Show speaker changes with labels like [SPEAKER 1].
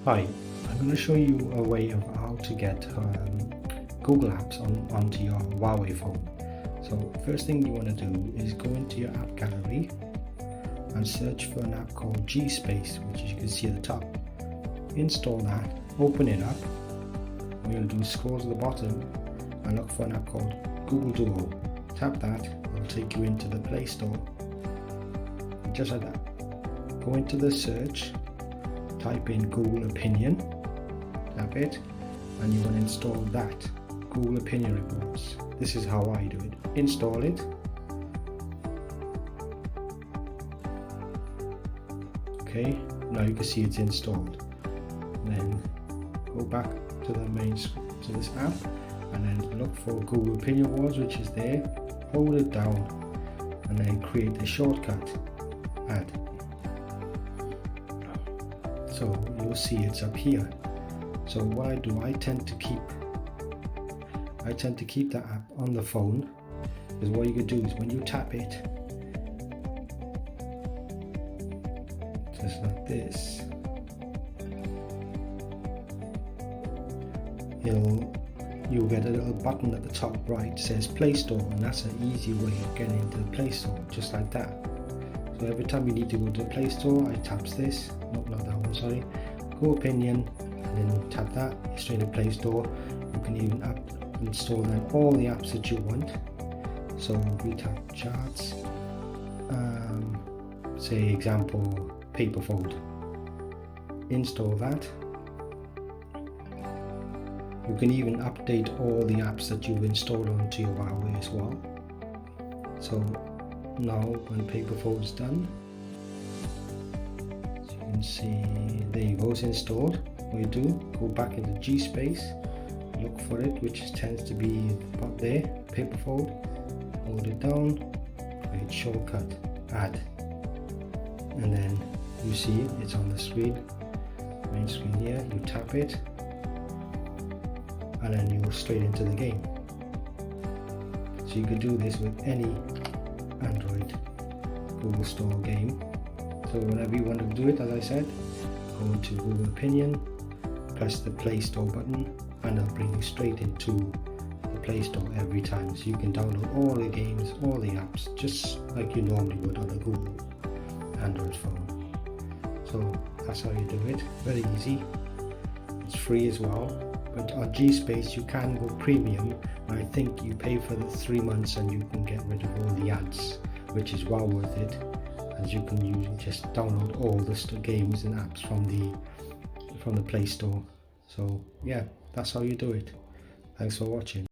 [SPEAKER 1] Hi, I'm going to show you a way of how to get Google Apps onto your Huawei phone. So first thing you want to do is go into your app gallery and search for an app called G-Space, which you can see at the top. Install that, open it up. What you're going to do is scroll to the bottom and look for an app called Google Duo. Tap that, it'll take you into the Play Store. Just like that. Go into the search. Type in Google Opinion, tap it, and you want to install that, Google Opinion Reports. This is how I do it. Install it. Okay, now you can see it's installed. Then go back to the to this app, and then look for Google Opinion Reports, which is there. Hold it down, and then create the shortcut, add. So you'll see it's up here. So what I do, I tend to keep the app on the phone, because what you could do is when you tap it, just like this, you'll get a little button at the top right, says Play Store, and that's an easy way of getting into the Play Store, just like that. So every time you need to go to the Play Store, I tap this, not that one, sorry, Go Opinion, and then tap that, straight to Play Store. You can even install then all the apps that you want. So we tap Charts, say example Paperfold, install that. You can even update all the apps that you've installed onto your Huawei as well. So now when Paperfold is done, as you can see, there you go, it's installed. What you do, go back into G-Space, look for it, which tends to be about there, Paperfold, hold it down, create shortcut, add, and then you see it's on the screen, main screen here, you tap it, and then you're straight into the game. So you could do this with any Android Google Store game. So whenever you want to do it, as I said, go to Google Opinion, press the Play Store button, and it'll bring you straight into the Play Store every time. So you can download all the games, all the apps, just like you normally would on a Google Android phone. So that's how you do it. Very easy. It's free as well. But on G-Space you can go premium, and I think you pay for the 3 months and you can get rid of all the ads, which is well worth it, as you can just download all the games and apps from the Play Store. So yeah, that's how you do it. Thanks for watching.